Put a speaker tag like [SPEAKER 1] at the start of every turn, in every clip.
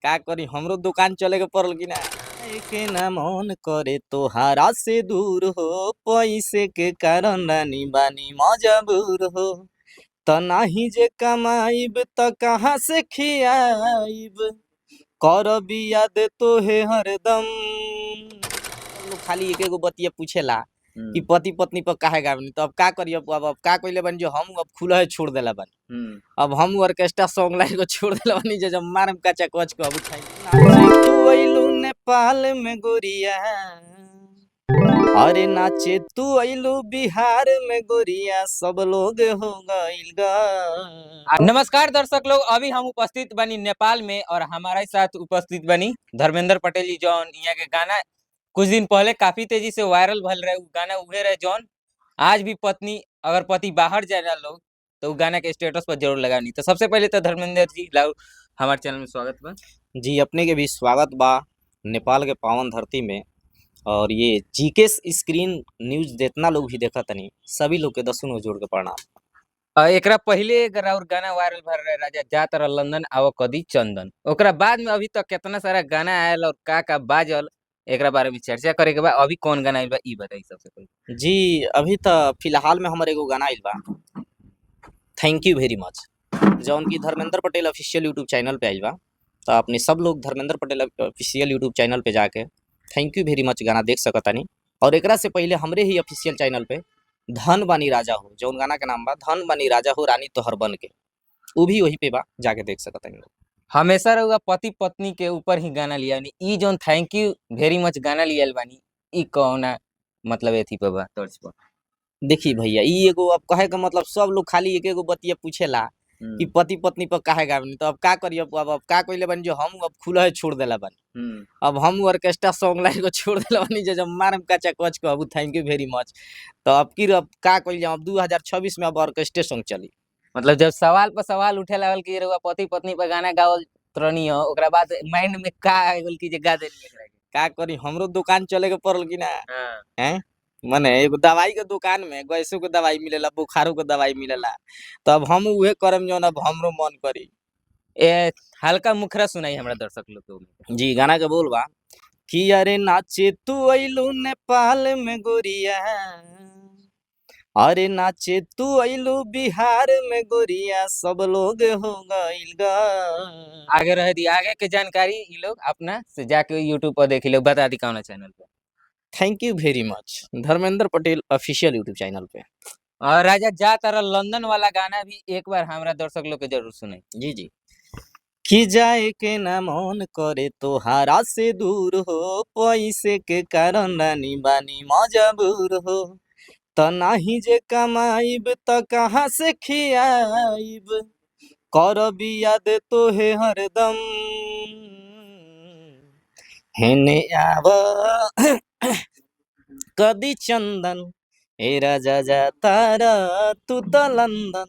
[SPEAKER 1] का करी हमरो दुकान चले के पड़ल कि ना के ना मन करे तोहारा से दूर हो पैसे के कारण रानी बानी मजबूर हो त नाही जे कमाइब त कहाँ से खियाइब करब याद तोहे हरदम। लोग खाली एक एगो बतिया पूछेला कि पति पत्नी पर काहे गावनी तो अब का करिए अब का कइले बन जो हम अब खुला है छोड़ देला बन अब हम ऑर्केस्ट्रा सॉन्ग लाइन को छोड़ देला बनी जे जब मारम कचा कच को अब उठाई नाचे तू अइलू नेपाल में गोरिया अरे नाचे तू अइलू बिहार में गोरिया सब लोग हो गइल गा।
[SPEAKER 2] नमस्कार दर्शक लोग, अभी हम उपस्थित बनी नेपाल में और हमारे साथ उपस्थित बनी धर्मेंद्र पटेल जी जौन यहाँ के गाना कुछ दिन पहले काफी तेजी से वायरल भल रहे गाना उहे रहे जौन आज भी पत्नी अगर पति बाहर जा रहा लोग तो उ गाना के स्टेटस पर जरूर लगानी। तो सबसे पहले तो धर्मेंद्र जी लाओ हमारे चैनल में स्वागत बा।
[SPEAKER 1] जी अपने के भी स्वागत बा नेपाल के पावन धरती में और ये जीके स्क्रीन न्यूज जितना लोग भी देखा तनी सभी लोग के दसों जोड़ के प्रणाम।
[SPEAKER 2] एकरा पहले और गाना वायरल भर रहे राजा जात रह लंदन आव कदी चंदन ओकरा बाद में अभी तक कितना सारा गाना आयल और का बाजल एकरा बारे में चर्चा करे के बा। अभी कौन गाना आइल बा ई बताई सबसे पहले।
[SPEAKER 1] जी अभी तो फिलहाल में हमारे एगो गाना आइल बा थैंक यू वेरी मच जौन की Dharmendra Patel official YouTube channel पे आइल बा। तो अपने सब लोग Dharmendra Patel official YouTube channel पे जाके थैंक यू वेरी मच गाना देख सकतानी। और एकरा से पहले हमरे ही ऑफिशियल चैनल पे धन बानी राजा हो जौन गाना के नाम बा धन बानी राजा हो रानी तोहर बन के वो भी वही पे बा जाके देख सकतानी।
[SPEAKER 2] हमेशा रहुआ पति पत्नी के ऊपर ही गाना लिया ई जौन थैंक यू वेरी मच गाना लियल बानी ई कौना मतलब एथी पे बा तर्ज पर।
[SPEAKER 1] देखी भैया ई एगो अब कहे का मतलब सब लोग खाली एक एगो बतिया पूछेला कि पति पत्नी पर काहे गावनी तो अब का करिए अब का कइले बन जो हम अब खुला है छोड़ देला बन अब हम ऑर्केस्ट्रा सॉन्ग लाइन को छोड़ देला बनी जे जब मारम कचा कच को अब थैंक यू वेरी मच। तो अब की अब का कइल अब 2026 में अब ऑर्केस्ट्रा सॉन्ग चली
[SPEAKER 2] मतलब जब सवाल पर सवाल उठे लागल कि रउआ पति पत्नी पर गाना गावल तरनी हो ओकरा बाद माइंड में का आइल कि जे गा देनी एकरा के
[SPEAKER 1] का करी हमरो दुकान चले के पड़ल कि ना हैं माने एगो दवाई के दुकान में गैसों के दवाई मिलेला बुखारों के दवाई मिलेला तो अब हम उहे करम जौन अब हमरो मन करी।
[SPEAKER 2] ए हल्का मुखरा सुनाई हमरा दर्शक लोग को।
[SPEAKER 1] जी गाना के बोल बा कि अरे नाचे तू अइलू नेपाल में गोरिया अरे नाचे तू अइलू बिहार में गोरिया सब लोग हो गइल गा।
[SPEAKER 2] आगे रह दी आगे के जानकारी ई लोग अपना से जाके यूट्यूब पर देख लोग बता दी कौन चैनल पे।
[SPEAKER 1] Thank you very much Dharmendra Patel official YouTube channel पे।
[SPEAKER 2] और राजा जा तारा लंदन वाला गाना भी एक बार हमरा दर्शक लोग के जरूर सुनाई।
[SPEAKER 1] जी जी कि जाए के ना मन करे तोहारा से दूर हो पैसे के कारण रानी बानी मजबूर हो त नाही जे कमाइब त कहाँ से खियाइब करब याद तोहे हरदम हेने आव कदी चंदन ए राजा जातारा तू त लंदन।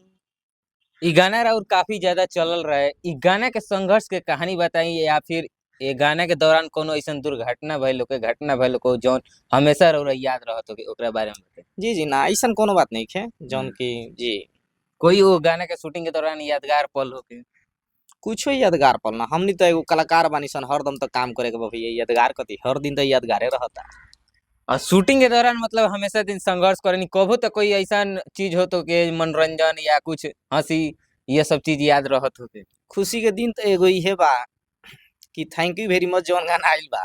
[SPEAKER 2] ई गाना और काफी ज्यादा चलल रहे ई गाना के संघर्ष के कहानी बताई या फिर ये गाना के दौरान कोनो ऐसा दुर्घटना भइल के घटना भइल को जौन हमेशा रउरा याद रहत हो ओकरा बारे में बताई।
[SPEAKER 1] जी जी ना ऐसा कोनो बात नहीं है जौन की जी
[SPEAKER 2] कोई वो गाना के शूटिंग के दौरान यादगार पल हो के
[SPEAKER 1] कुछ यादगार पल ना हमनी तो एगो कलाकार बानी सन हरदम तो काम करे के बा भैया यादगार कथी हर दिन तो यादगारे रहता।
[SPEAKER 2] और शूटिंग के दौरान मतलब हमेशा दिन संघर्ष करनी कबो तो कोई ऐसा चीज हो तो के मनोरंजन या कुछ हंसी ये सब चीज याद रहत होते।
[SPEAKER 1] खुशी के दिन तो एगो इहे बा कि थैंक यू वेरी मच जौन गाना आइल बा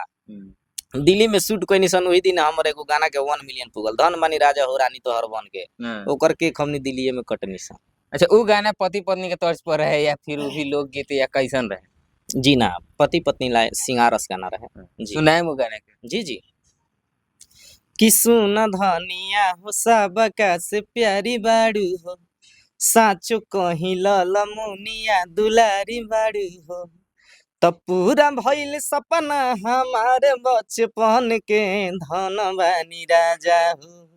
[SPEAKER 1] दिल्ली में शूट कोई निसन वही दिन हमर एगो गाना के 1 मिलियन पुगल धन बानी राजा हो रानी तोहर बन के ओकर केक हमनी दिल्ली में कटनी सन।
[SPEAKER 2] अच्छा वो गाना पति पत्नी के तर्ज पर रहे या फिर वो भी लोकगीत या कैसन रहे।
[SPEAKER 1] जी ना पति पत्नी लाए सिंगारस गाना रहे जी
[SPEAKER 2] सुनाए वो गाना के।
[SPEAKER 1] जी जी कि सुन धनिया हो सबका से प्यारी बाड़ू हो साचो कहीं लल मुनिया दुलारी बाड़ू हो त पूरा भइल सपना हमारे बचपन के धन बानी राजा हो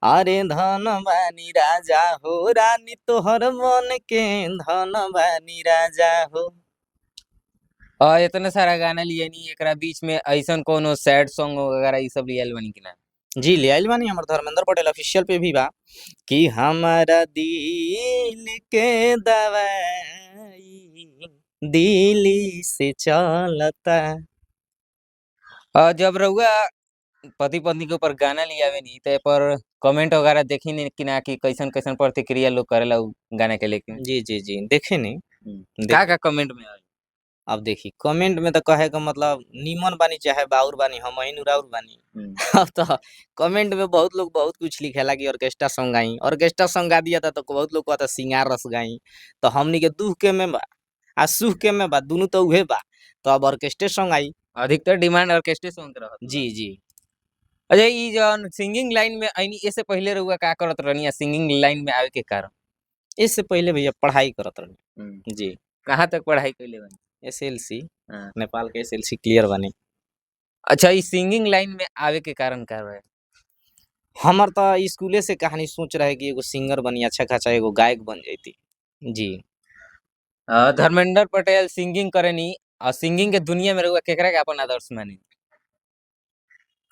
[SPEAKER 1] अरे धन बानी राजा हो रानी तोहर मन के धन बानी राजा हो।
[SPEAKER 2] और इतना सारा गाना लिए नहीं एकरा बीच में ऐसा कोनो सैड सॉन्ग वगैरह ये सब लियल बनी कि ना।
[SPEAKER 1] जी ले आइल बानी हमर धर्मेंद्र पटेल ऑफिशियल पे भी बा कि हमारा दिल के दवाई दिल्ली से चलता।
[SPEAKER 2] जब रउआ पति पत्नी के ऊपर गाना लियावे नी ते पर कमेंट वगैरह देखी नी कि ना कि कैसन कैसन प्रतिक्रिया लोग करेला उ गाना के लेके?
[SPEAKER 1] जी देखे नहीं।
[SPEAKER 2] का
[SPEAKER 1] देखे
[SPEAKER 2] का कमेंट में आवे?
[SPEAKER 1] अब देखी कमेंट में तो कहे का मतलब नीमन बानी चाहे बाउर बानी हम ही नुराउर बानी। अब तो कमेंट में बहुत लोग बहुत कुछ लिखेला कि ऑर्केस्ट्रा सॉन्ग गाई, ऑर्केस्ट्रा सॉन्ग गा दिया था तो बहुत लोग कहता सिंगार रस गाई। तो हमनी के दुख के में बा आ सुख के में बा, दोनों तो उहे बा। तो अब ऑर्केस्ट्रा सॉन्ग आई।
[SPEAKER 2] अधिकतर डिमांड ऑर्केस्ट्रा सॉन्ग के रहत बा।
[SPEAKER 1] जी
[SPEAKER 2] अच्छा, ई जौन सिंगिंग लाइन में आईनी इससे पहिले रउआ का करत रहनी सिंगिंग लाइन में आवे के कारण?
[SPEAKER 1] इससे पहले भैया पढ़ाई करत रहनी। जी
[SPEAKER 2] कहाँ तक पढ़ाई कइले बानी?
[SPEAKER 1] एसएलसी
[SPEAKER 2] हाँ।
[SPEAKER 1] नेपाल के एसएलसी क्लियर बानी।
[SPEAKER 2] अच्छा, ई सिंगिंग लाइन में आवे के कारण का रहे?
[SPEAKER 1] हमर तो स्कूले से कहानी सोच रहे कि एगो सिंगर बनी, अच्छा खासा एगो गायक बन जैती। जी
[SPEAKER 2] धर्मेंद्र पटेल सिंगिंग करेनी और सिंगिंग के दुनिया में रउआ केकरा के अपन आदर्श मानी?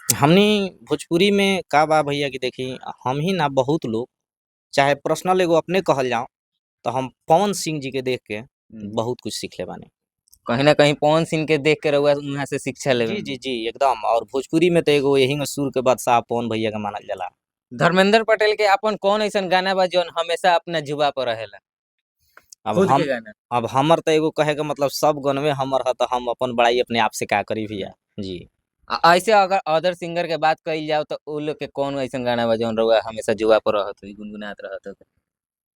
[SPEAKER 1] हमनी भोजपुरी में का बा भैया कि देखी हम ही ना बहुत लोग चाहे पर्सनल एगो अपने कहल जाओ तो हम पवन सिंह जी के देख के बहुत कुछ सीखले बानी।
[SPEAKER 2] कहीं ना कहीं पवन सिंह के देख के रउआ उहाँ से शिक्षा लेवे
[SPEAKER 1] जी एकदम। और भोजपुरी में तो एगो यही में सुर के बादशाह पवन भैया के मानल जाला।
[SPEAKER 2] धर्मेंद्र पटेल के अपन कौन ऐसा गाना बा जौन हमेशा अपना जुबा पर रहेला?
[SPEAKER 1] अब
[SPEAKER 2] खुद
[SPEAKER 1] हम
[SPEAKER 2] के गाना?
[SPEAKER 1] अब हमर तो एगो कहे का मतलब सब गनवे हमर ह तो हम अपन बड़ाई अपने आप से का करी भैया। जी
[SPEAKER 2] ऐसे अगर अदर सिंगर के बात कइल जाओ तो उ लोग के कौन ऐसा गाना बा जौन रउआ हमेशा जुबा पर रहत होई, गुनगुनात रहत होई?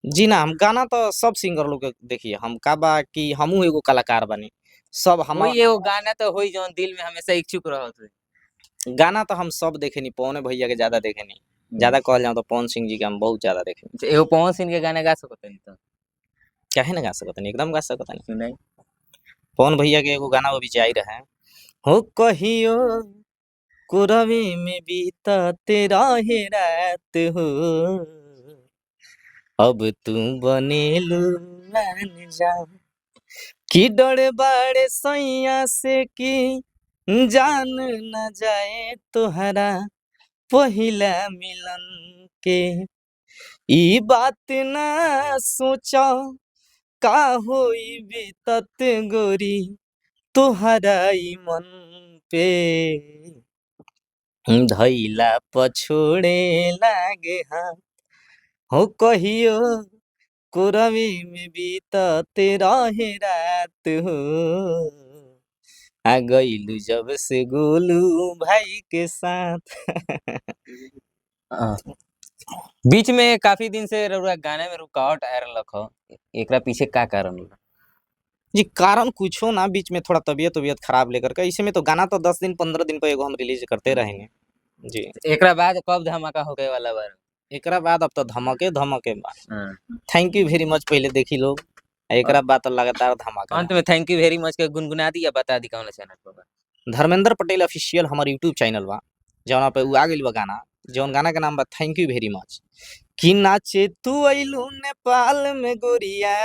[SPEAKER 1] जी ना, हम गाना तो सब सिंगर लोग के देखिए हम का बा कि हमहू एगो कलाकार बानी। सब हम
[SPEAKER 2] कोई एगो गाना तो होई जौन दिल में हमेशा इच्छुक रहत होई?
[SPEAKER 1] गाना तो हम सब देखेनी, पवन भैया के ज्यादा देखेनी। ज्यादा कहल जाओ तो पवन सिंह जी के हम बहुत ज्यादा देखेनी।
[SPEAKER 2] एगो पवन सिंह के गाना गा सकतानी तो?
[SPEAKER 1] काहे ना गा सकतानी, एकदम गा सकतानी।
[SPEAKER 2] सुनाई।
[SPEAKER 1] पवन भैया के एगो गाना वो बीच आई रहे, हो कहियो कोरवे में बीतते रहे रात हो, अब तू बनेलू अनजान, कि डर बाड़े सैया से कि जान न जाए तोहरा पहिला मिलन के, ई बात ना सोचा का होई बीतत गोरी तोहरा ई मन पे, धैला पछोड़े लागे हाथ, हो कहियो कोरवे में बीतते रहे रात हो, आ गइलू जब से गोलू भाई के साथ।
[SPEAKER 2] बीच में काफी दिन से रउआ गाने में रुकावट आ रहलक ह, एकरा पीछे का कारण बा?
[SPEAKER 1] जी कारण कुछो ना, बीच में थोड़ा तबीयत खराब लेकर के, ऐसे में तो गाना तो 10 दिन 15 दिन पे एगो हम रिलीज करते रहेंगे। जी
[SPEAKER 2] एकरा बाद कब धमाका होके वाला बा?
[SPEAKER 1] एकरा बाद अब तो धमाके बा।
[SPEAKER 2] हाँ।
[SPEAKER 1] थैंक यू वेरी मच पहले देखी लोग, एकरा बाद तो लगातार धमाका।
[SPEAKER 2] अंत में थैंक यू वेरी मच के गुनगुना दी या बता दी कौन चैनल पर बा?
[SPEAKER 1] धर्मेंद्र पटेल ऑफिशियल हमार यूट्यूब चैनल बा, जौना पे उ आ गइल बा गाना, जौन गाना के नाम बा थैंक यू वेरी मच। कि नाचे तू अइलू नेपाल में गोरिया,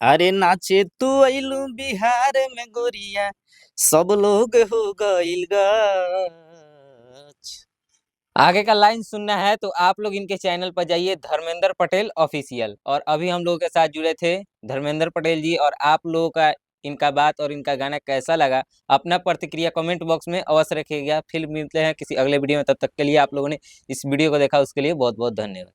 [SPEAKER 1] अरे नाचे तू अइलू बिहार में गोरिया, सब लोग हो गइल गच।
[SPEAKER 2] आगे का लाइन सुनना है तो आप लोग इनके चैनल पर जाइए, धर्मेंद्र पटेल ऑफिशियल। और अभी हम लोगों के साथ जुड़े थे धर्मेंद्र पटेल जी, और आप लोगों का इनका बात और इनका गाना कैसा लगा अपना प्रतिक्रिया कमेंट बॉक्स में अवश्य रखिएगा। फिर मिलते हैं किसी अगले वीडियो में, तब तक के लिए आप लोगों ने इस वीडियो को देखा उसके लिए बहुत बहुत धन्यवाद।